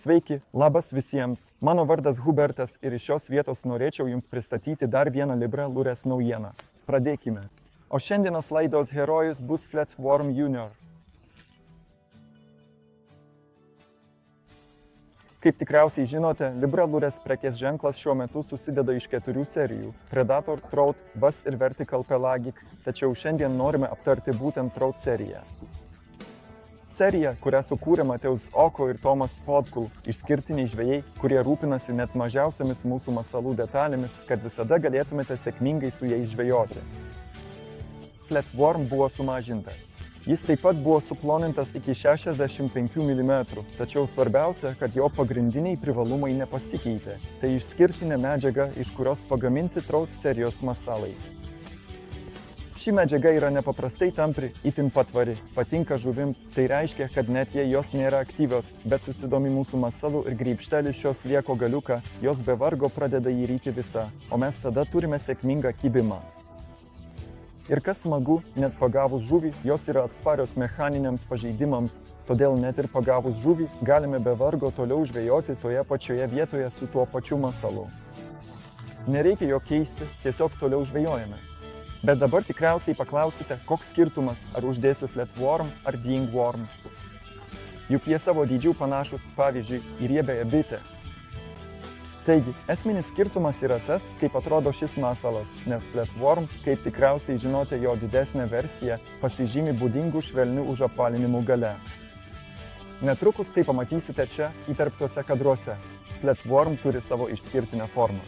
Sveiki, labas visiems. Mano vardas Hubertas ir iš šios vietos norėčiau Jums pristatyti dar vieną Libra Lures naujieną. Pradėkime. O šiandienos laidos herojus bus Flatworm Junior. Kaip tikriausiai žinote, Libra Lures prekės ženklas šiuo metu susideda iš 4 serijų – Predator, Trout, Bass ir Vertical Pelagic, tačiau šiandien norime aptarti būtent Trout seriją. Serija, kurią sukūrė Mateus Oko ir Tomas Podkul, išskirtiniai žvejai, kurie rūpinasi net mažiausiamis mūsų masalų detalėmis, kad visada galėtumėte sėkmingai su jais žvejoti. Flatworm buvo sumažintas. Jis taip pat buvo suplonintas iki 65 mm, tačiau svarbiausia, kad jo pagrindiniai privalumai nepasikeitė. Tai išskirtinė medžiaga, iš kurios pagaminti Trout serijos masalai. Ši medžiaga yra nepaprastai tampri, itin patvari, patinka žuvims, tai reiškia, kad net jei jos nėra aktyvios, bet susidomi mūsų masalų ir grybštelį šios lieko galiuką, jos be vargo pradeda jį ryti visą, o mes tada turime sėkmingą kibimą. Ir kas smagu, net pagavus žuvį, jos yra atsparios mechaniniams pažeidimams, todėl net ir pagavus žuvį galime be vargo toliau žvejoti toje pačioje vietoje su tuo pačiu masalu. Nereikia jo keisti, tiesiog toliau žvejojame. Bet dabar tikriausiai paklausite, koks skirtumas, ar uždėsiu Flatworm ar Dingworm. Juk jie savo dydžių panašus, pavyzdžiui, į riebiąją bitę. Taigi, esminis skirtumas yra tas, kaip atrodo šis masalas, nes Flatworm, kaip tikriausiai žinote jo didesnę versiją, pasižymi būdingų švelnių užapvalinimų gale. Netrukus tai pamatysite čia, įterptuose kadruose. Flatworm turi savo išskirtinę formą.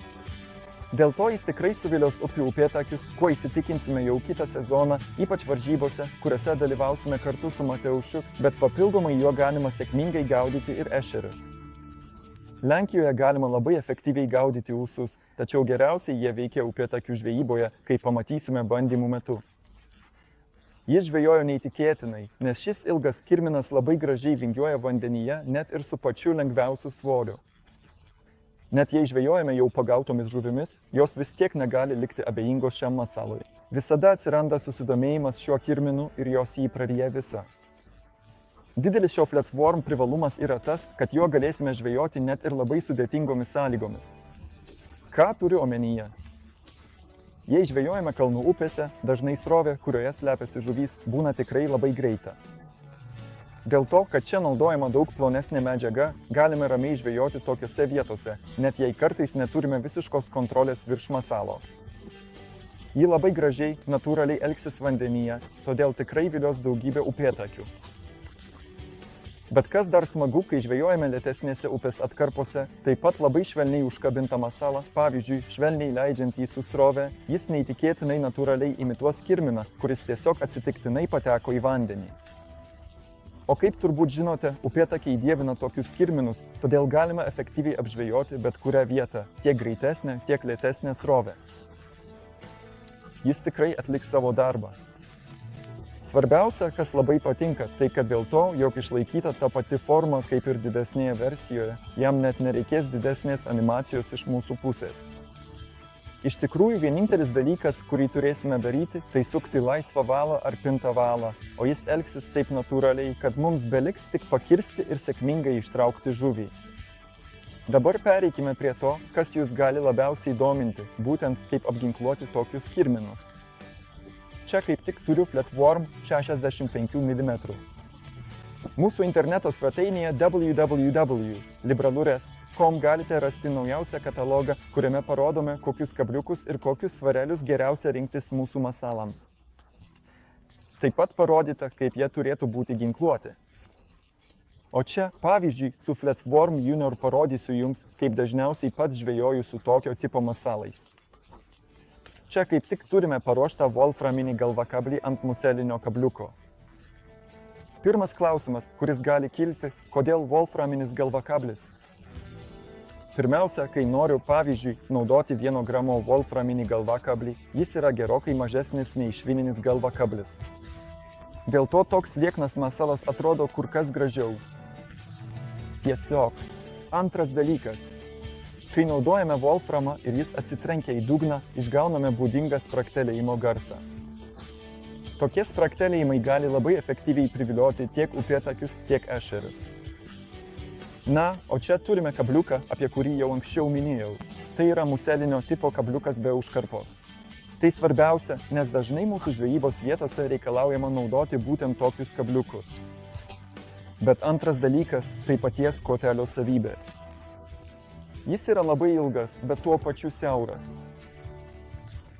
Dėl to jis tikrai suvilios upių upėtakius, kuo įsitikinsime jau kitą sezoną, ypač varžybose, kuriuose dalyvausime kartu su Mateušiu, bet papildomai juo galima sėkmingai gaudyti ir ešerius. Lenkijoje galima labai efektyviai gaudyti ūsus, tačiau geriausiai jie veikia upėtakių žvejyboje, kaip pamatysime bandymų metu. Jis žvejojo neįtikėtinai, nes šis ilgas kirminas labai gražiai vingiuoja vandenyje net ir su pačiu lengviausiu svoriu. Net jei žvejojame jau pagautomis žuvimis, jos vis tiek negali likti abejingos šiam masalui. Visada atsiranda susidomėjimas šiuo kirminu ir jos jį praryja visą. Didelis šio Flatworm privalumas yra tas, kad juo galėsime žvejoti net ir labai sudėtingomis sąlygomis. Ką turiu omenyje? Jei žvejojame kalnų upėse, dažnai srovė, kurioje slepiasi žuvys, būna tikrai labai greita. Dėl to, kad čia naudojama daug plonesnė medžiaga, galime ramiai žvejoti tokiose vietose, net jei kartais neturime visiškos kontrolės virš masalo. Ji labai gražiai, natūraliai elgsis vandenyje, todėl tikrai vilios daugybę upėtakių. Bet kas dar smagu, kai žvejojame lėtesnėse upės atkarpose, taip pat labai švelniai užkabinta masala, pavyzdžiui, švelniai leidžiant jį su srove, jis neįtikėtinai natūraliai imituos kirminą, kuris tiesiog atsitiktinai pateko į vandenį. O kaip turbūt žinote, upėtakiai dievina tokius kirminus, todėl galima efektyviai apžvejoti bet kurią vietą, tiek greitesnę, tiek lėtesnę srovę. Jis tikrai atliks savo darbą. Svarbiausia, kas labai patinka, tai kad dėl to, jog išlaikyta ta pati forma kaip ir didesnėje versijoje, jam net nereikės didesnės animacijos iš mūsų pusės. Iš tikrųjų, vienintelis dalykas, kurį turėsime daryti, tai sukti laisvą valą ar pintą valą, o jis elgsis taip natūraliai, kad mums beliks tik pakirsti ir sėkmingai ištraukti žuvį. Dabar pereikime prie to, kas jūs gali labiausiai dominti, būtent kaip apginkluoti tokius kirminus. Čia kaip tik turiu Flatworm 65 mm. Mūsų interneto svetainėje www.libralures.com galite rasti naujausią katalogą, kuriame parodome, kokius kabliukus ir kokius svarelius geriausia rinktis mūsų masalams. Taip pat parodyta, kaip jie turėtų būti ginkluoti. O čia, pavyzdžiui, su Flatworm Junior parodysiu jums, kaip dažniausiai pats žvejoju su tokio tipo masalais. Čia kaip tik turime paruoštą wolframinį galvakablį ant muselinio kabliuko. Pirmas klausimas, kuris gali kilti, kodėl wolframinis galvakablis? Pirmiausia, kai noriu, pavyzdžiui, naudoti 1 gramo wolframinį galvakablį, jis yra gerokai mažesnis nei švininis galvakablis. Dėl to toks lieknas masalas atrodo kur kas gražiau. Tiesiog. Antras dalykas. Kai naudojame wolframą ir jis atsitrenkia į dugną, išgauname būdingą spragtelėjimo garsą. Tokie spragtelėjimai gali labai efektyviai privilioti tiek upėtakius, tiek ešerius. Na, o čia turime kabliuką, apie kurį jau anksčiau minėjau. Tai yra muselinio tipo kabliukas be užkarpos. Tai svarbiausia, nes dažnai mūsų žvejybos vietose reikalaujama naudoti būtent tokius kabliukus. Bet antras dalykas – tai paties kotelio savybės. Jis yra labai ilgas, bet tuo pačiu siauras.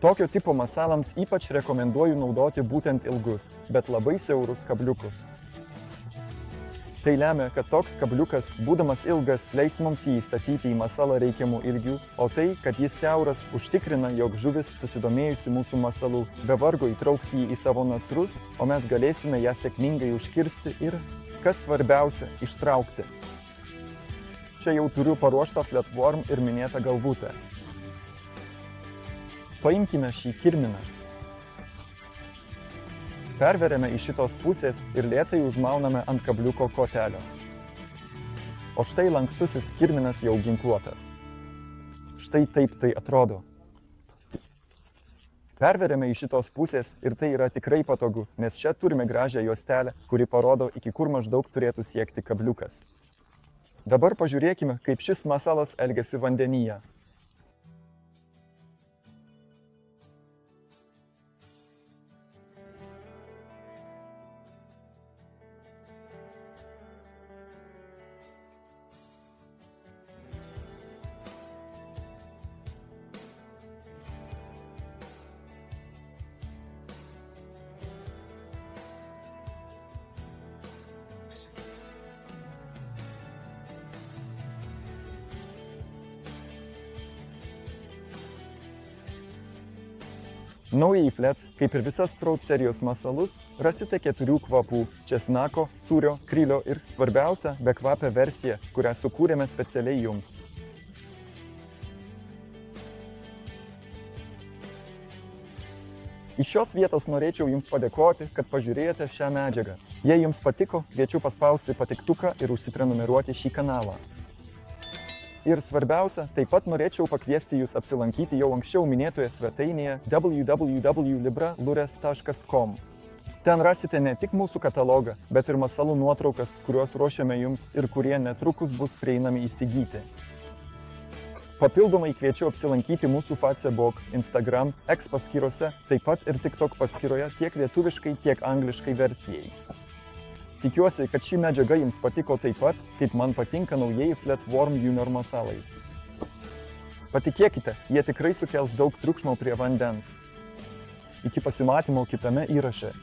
Tokio tipo masalams ypač rekomenduoju naudoti būtent ilgus, bet labai siaurus kabliukus. Tai lemia, kad toks kabliukas, būdamas ilgas, leis mums jį įstatyti į masalą reikiamų ilgių, o tai, kad jis siauras, užtikrina, jog žuvis, susidomėjusi mūsų masalų, be vargo įtrauks jį į savo nasrus, o mes galėsime ją sėkmingai užkirsti ir, kas svarbiausia, ištraukti. Čia jau turiu paruoštą flatworm ir minėtą galvutę. Paimkime šį kirminą. Perveriame iš šitos pusės ir lėtai užmauname ant kabliuko kotelio. O štai lankstusis kirminas jau ginkluotas. Štai taip tai atrodo. Perveriame iš šitos pusės ir tai yra tikrai patogu, nes čia turime gražią juostelę, kuri parodo, iki kur maždaug turėtų siekti kabliukas. Dabar pažiūrėkime, kaip šis masalas elgiasi vandenyje. Naujai Flets, kaip ir visas Trout serijos masalus, rasite 4 kvapų – česnako, sūrio, krylio ir, svarbiausia, bekvapę versiją, kurią sukūrėme specialiai jums. Iš šios vietos norėčiau jums padėkoti, kad pažiūrėjote šią medžiagą. Jei jums patiko, kviečiu paspausti patiktuką ir užsiprenumeruoti šį kanalą. Ir svarbiausia, taip pat norėčiau pakviesti jūs apsilankyti jau anksčiau minėtoje svetainėje www.libralures.com. Ten rasite ne tik mūsų katalogą, bet ir masalų nuotraukas, kuriuos ruošiame jums ir kurie netrukus bus prieinami įsigyti. Papildomai kviečiu apsilankyti mūsų Facebook, Instagram, X paskyrose, taip pat ir TikTok paskyroje tiek lietuviškai, tiek angliškai versijai. Tikiuosi, kad ši medžiaga jums patiko taip pat, kaip man patinka naujieji Flatworm Junior masalai. Patikėkite, jie tikrai sukels daug triukšmo prie vandens. Iki pasimatymo kitame įraše.